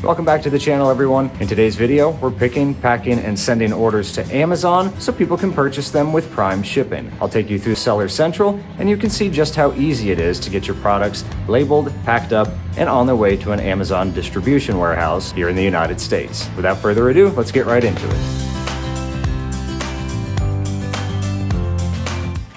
Welcome back to the channel, everyone. In today's video, we're picking, packing, and sending orders to Amazon so people can purchase them with Prime shipping. I'll take you through Seller Central, and you can see just how easy it is to get your products labeled, packed up, and on their way to an Amazon distribution warehouse here in the United States. Without further ado, let's get right into it.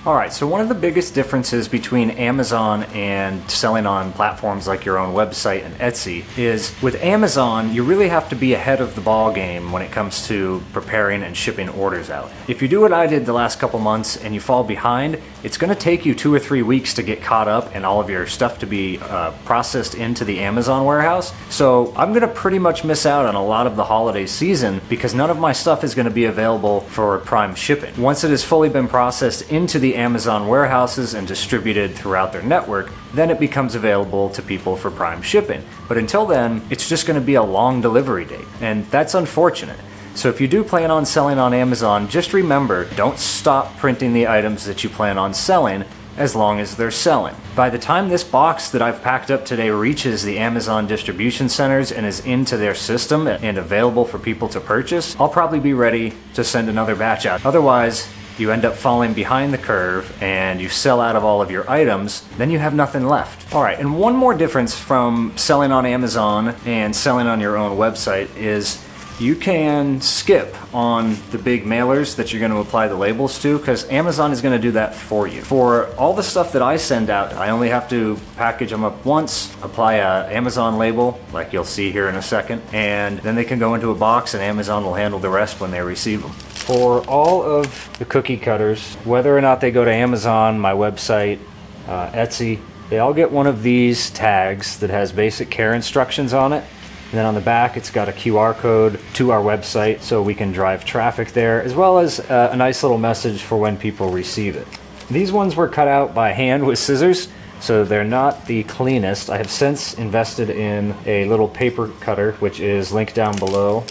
All right, so one of the biggest differences between Amazon and selling on platforms like your own website and Etsy is with Amazon, you really have to be ahead of the ball game when it comes to preparing and shipping orders out. If you do what I did the last couple months and you fall behind, it's gonna take you 2 or 3 weeks to get caught up and all of your stuff to be processed into the Amazon warehouse. So I'm gonna pretty much miss out on a lot of the holiday season because none of my stuff is gonna be available for Prime shipping. Once it has fully been processed into the Amazon warehouses and distributed throughout their network, then it becomes available to people for Prime shipping. But until then, it's just going to be a long delivery date, and that's unfortunate. So if you do plan on selling on Amazon, just remember, don't stop printing the items that you plan on selling as long as they're selling. By the time this box that I've packed up today reaches the Amazon distribution centers and is into their system and available for people to purchase, I'll probably be ready to send another batch out. Otherwise, you end up falling behind the curve and you sell out of all of your items, then you have nothing left. All right, and one more difference from selling on Amazon and selling on your own website is you can skip on the big mailers that you're going to apply the labels to because Amazon is going to do that for you. For all the stuff that I send out, I only have to package them up once, apply a Amazon label, like you'll see here in a second, and then they can go into a box and Amazon will handle the rest when they receive them. For all of the cookie cutters, whether or not they go to Amazon, my website, Etsy, they all get one of these tags that has basic care instructions on it. And then on the back, it's got a QR code to our website so we can drive traffic there, as well as a nice little message for when people receive it. These ones were cut out by hand with scissors, so they're not the cleanest. I have since invested in a little paper cutter, which is linked down below.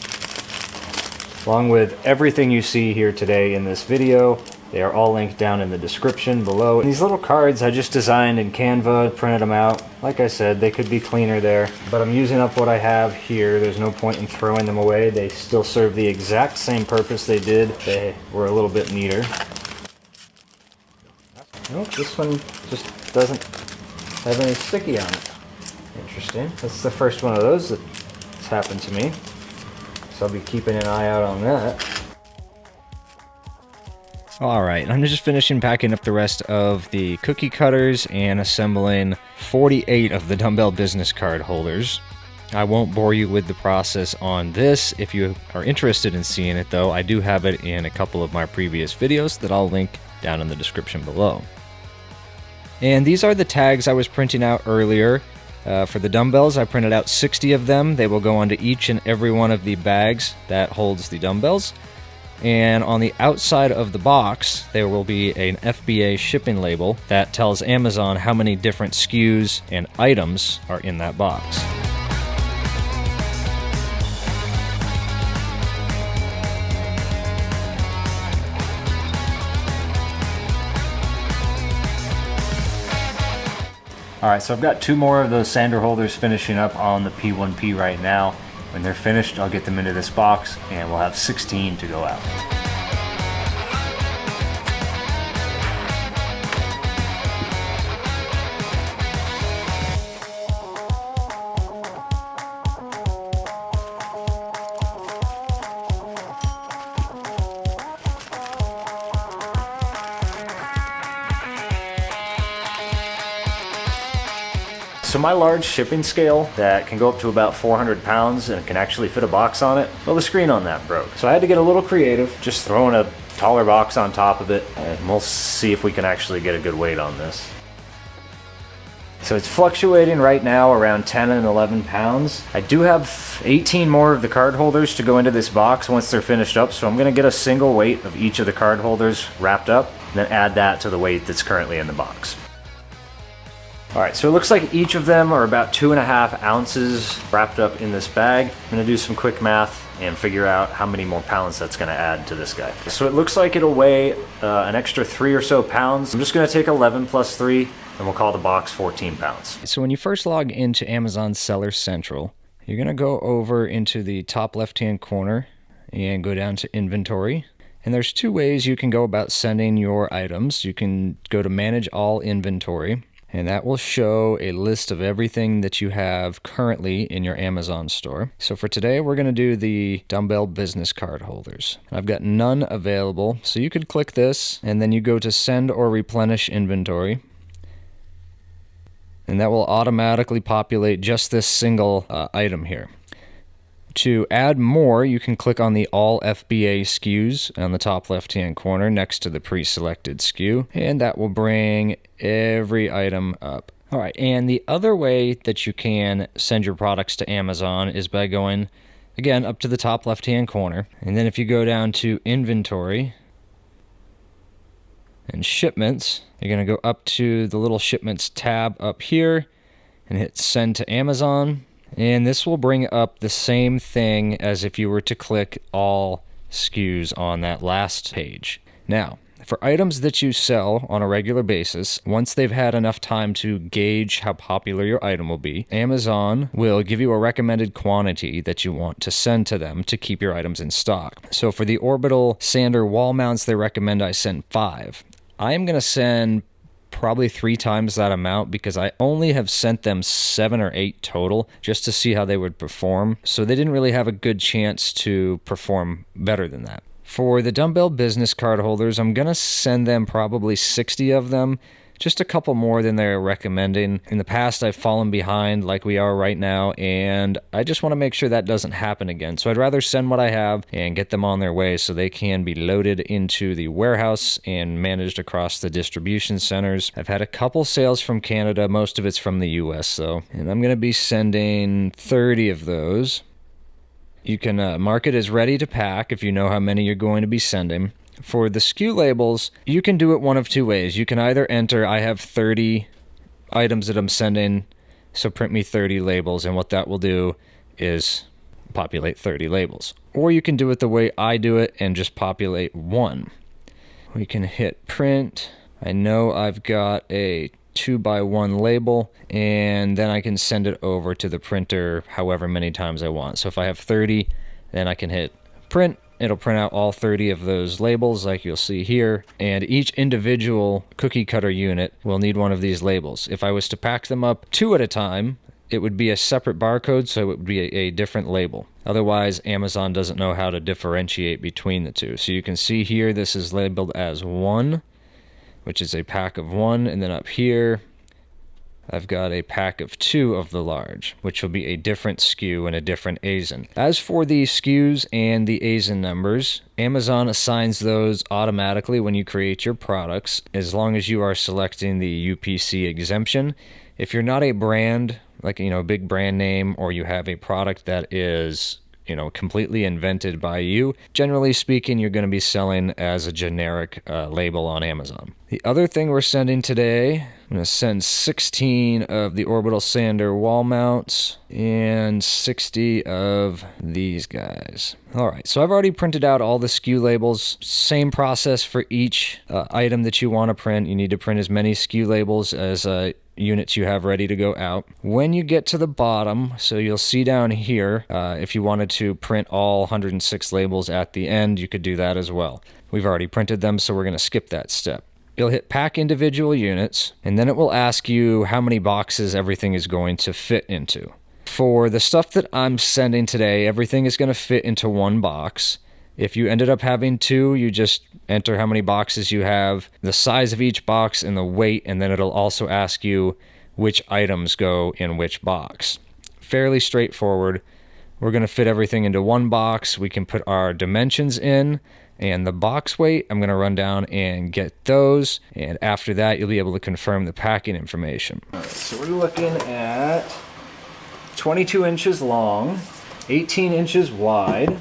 Along with everything you see here today in this video, they are all linked down in the description below. And these little cards I just designed in Canva, printed them out. Like I said, they could be cleaner there, but I'm using up what I have here. There's no point in throwing them away. They still serve the exact same purpose they did. They were a little bit neater. Nope, this one just doesn't have any sticky on it. Interesting. That's the first one of those that's happened to me. So I'll be keeping an eye out on that. Alright, I'm just finishing packing up the rest of the cookie cutters and assembling 48 of the dumbbell business card holders. I won't bore you with the process on this. If you are interested in seeing it though, I do have it in a couple of my previous videos that I'll link down in the description below. And these are the tags I was printing out earlier. For the dumbbells, I printed out 60 of them. They will go onto each and every one of the bags that holds the dumbbells. And on the outside of the box, there will be an FBA shipping label that tells Amazon how many different SKUs and items are in that box. Alright, so I've got 2 more of those sander holders finishing up on the P1P right now. When they're finished, I'll get them into this box and we'll have 16 to go out. So my large shipping scale that can go up to about 400 pounds and can actually fit a box on it, well, the screen on that broke. So I had to get a little creative, just throwing a taller box on top of it, and we'll see if we can actually get a good weight on this. So it's fluctuating right now around 10 and 11 pounds. I do have 18 more of the card holders to go into this box once they're finished up, so I'm gonna get a single weight of each of the card holders wrapped up, and then add that to the weight that's currently in the box. Alright, so it looks like each of them are about 2.5 ounces wrapped up in this bag. I'm going to do some quick math and figure out how many more pounds that's going to add to this guy. So it looks like it'll weigh an extra 3 or so pounds. I'm just going to take 11 plus 3 and we'll call the box 14 pounds. So when you first log into Amazon Seller Central, You're going to go over into the top left-hand corner and go down to inventory. And there's two ways you can go about sending your items. You can go to manage all inventory, and that will show a list of everything that you have currently in your Amazon store. So for today, we're going to do the dumbbell business card holders. I've got none available, so you could click this, and then you go to send or replenish inventory. And that will automatically populate just this single item here. To add more, you can click on the All FBA SKUs on the top left-hand corner next to the pre-selected SKU, and that will bring every item up. All right, and the other way that you can send your products to Amazon is by going, again, up to the top left-hand corner, and then if you go down to Inventory and Shipments, you're going to go up to the little Shipments tab up here and hit Send to Amazon. And this will bring up the same thing as if you were to click all SKUs on that last page. Now, for items that you sell on a regular basis, once they've had enough time to gauge how popular your item will be, Amazon will give you a recommended quantity that you want to send to them to keep your items in stock. So for the orbital sander wall mounts, they recommend I send 5. I am going to send probably 3 times that amount because I only have sent them 7 or 8 total just to see how they would perform. So they didn't really have a good chance to perform better than that. For the dumbbell business card holders, I'm going to send them probably 60 of them, just a couple more than they're recommending. In the past, I've fallen behind like we are right now, and I just want to make sure that doesn't happen again. So I'd rather send what I have and get them on their way so they can be loaded into the warehouse and managed across the distribution centers. I've had a couple sales from Canada. Most of it's from the US, though. And I'm going to be sending 30 of those. You can mark it as ready to pack if you know how many you're going to be sending. For the SKU labels, you can do it one of 2 ways. You can either enter, I have 30 items that I'm sending, so print me 30 labels, and what that will do is populate 30 labels. Or you can do it the way I do it and just populate 1. We can hit print. I know I've got a 2x1 label, and then I can send it over to the printer however many times I want. So if I have 30, then I can hit print. It'll print out all 30 of those labels like you'll see here, and each individual cookie cutter unit will need one of these labels. If I was to pack them up 2 at a time, it would be a separate barcode, so it would be a different label. Otherwise, Amazon doesn't know how to differentiate between the two. So you can see here, this is labeled as 1, which is a pack of 1, and then up here, I've got a pack of 2 of the large, which will be a different SKU and a different ASIN. As for the SKUs and the ASIN numbers, Amazon assigns those automatically when you create your products, as long as you are selecting the UPC exemption. If you're not a brand, like a big brand name, or you have a product that is completely invented by you, generally speaking, you're going to be selling as a generic label on Amazon. The other thing we're sending today, I'm going to send 16 of the orbital sander wall mounts and 60 of these guys. All right, so I've already printed out all the SKU labels. Same process for each item that you want to print. You need to print as many SKU labels as units you have ready to go out. When you get to the bottom, so you'll see down here, if you wanted to print all 106 labels at the end, you could do that as well. We've already printed them, so we're going to skip that step. You'll hit pack individual units, and then it will ask you how many boxes everything is going to fit into. For the stuff that I'm sending today, everything is going to fit into 1 box. If you ended up having 2, you just enter how many boxes you have, the size of each box, and the weight, and then it'll also ask you which items go in which box. Fairly straightforward. We're going to fit everything into 1 box. We can put our dimensions in, and the box weight, I'm going to run down and get those, and after that, you'll be able to confirm the packing information. All right, so we're looking at 22 inches long, 18 inches wide,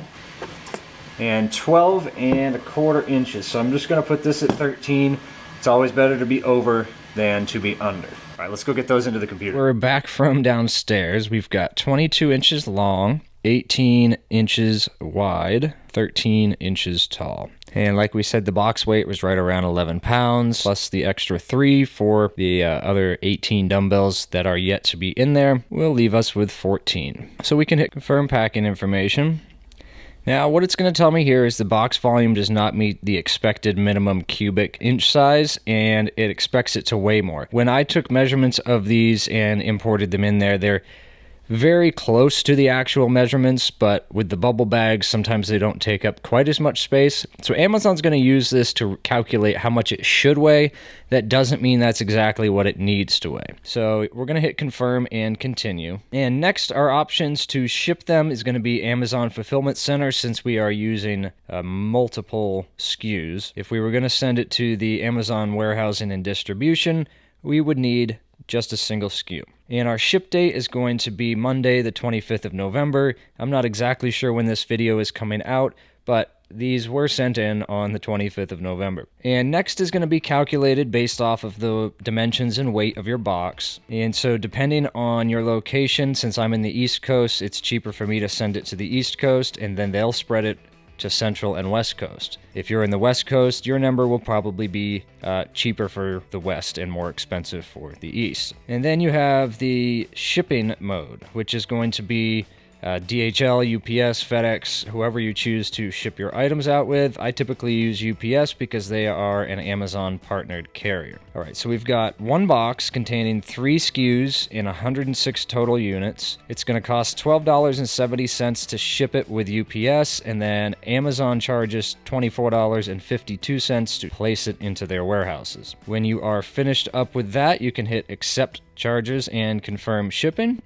and 12¼ inches. So I'm just going to put this at 13. It's always better to be over than to be under. All right, let's go get those into the computer. We're back from downstairs. We've got 22 inches long, 18 inches wide, 13 inches tall. And like we said, the box weight was right around 11 pounds, plus the extra 3 for the other 18 dumbbells that are yet to be in there will leave us with 14. So we can hit confirm packing information. Now, what it's going to tell me here is the box volume does not meet the expected minimum cubic inch size, and it expects it to weigh more. When I took measurements of these and imported them in there, they're very close to the actual measurements, but with the bubble bags, sometimes they don't take up quite as much space. So Amazon's going to use this to calculate how much it should weigh. That doesn't mean that's exactly what it needs to weigh. So we're going to hit confirm and continue. And next, our options to ship them is going to be Amazon Fulfillment Center, since we are using multiple SKUs. If we were going to send it to the Amazon warehousing and distribution, we would need just a single SKU. And our ship date is going to be Monday, the 25th of November. I'm not exactly sure when this video is coming out, but these were sent in on the 25th of November. And next is going to be calculated based off of the dimensions and weight of your box. And so depending on your location, since I'm in the East Coast, it's cheaper for me to send it to the East Coast, and then they'll spread it to Central and West Coast. If you're in the West Coast, your number will probably be cheaper for the West and more expensive for the East. And then you have the shipping mode, which is going to be DHL, UPS, FedEx, whoever you choose to ship your items out with. I typically use UPS because they are an Amazon partnered carrier. All right, so we've got one box containing 3 SKUs in 106 total units. It's going to cost $12.70 to ship it with UPS, and then Amazon charges $24.52 to place it into their warehouses. When you are finished up with that, you can hit accept charges and confirm shipping.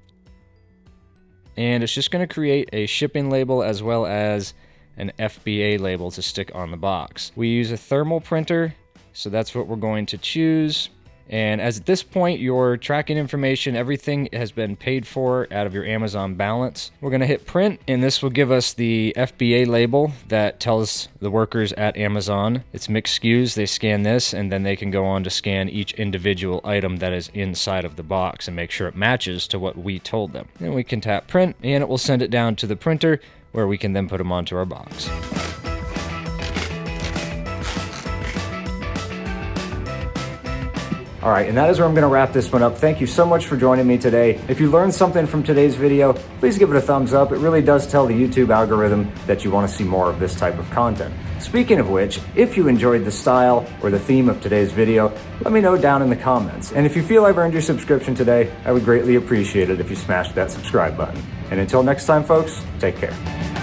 And it's just going to create a shipping label as well as an FBA label to stick on the box. We use a thermal printer, so that's what we're going to choose. And as at this point, your tracking information, everything has been paid for out of your Amazon balance. We're going to hit print, and this will give us the FBA label that tells the workers at Amazon it's mixed SKUs. They scan this, and then they can go on to scan each individual item that is inside of the box and make sure it matches to what we told them. Then we can tap print, and it will send it down to the printer, where we can then put them onto our box. All right, and that is where I'm going to wrap this one up. Thank you so much for joining me today. If you learned something from today's video, please give it a thumbs up. It really does tell the YouTube algorithm that you want to see more of this type of content. Speaking of which, if you enjoyed the style or the theme of today's video, let me know down in the comments. And if you feel I've earned your subscription today, I would greatly appreciate it if you smashed that subscribe button. And until next time, folks, take care.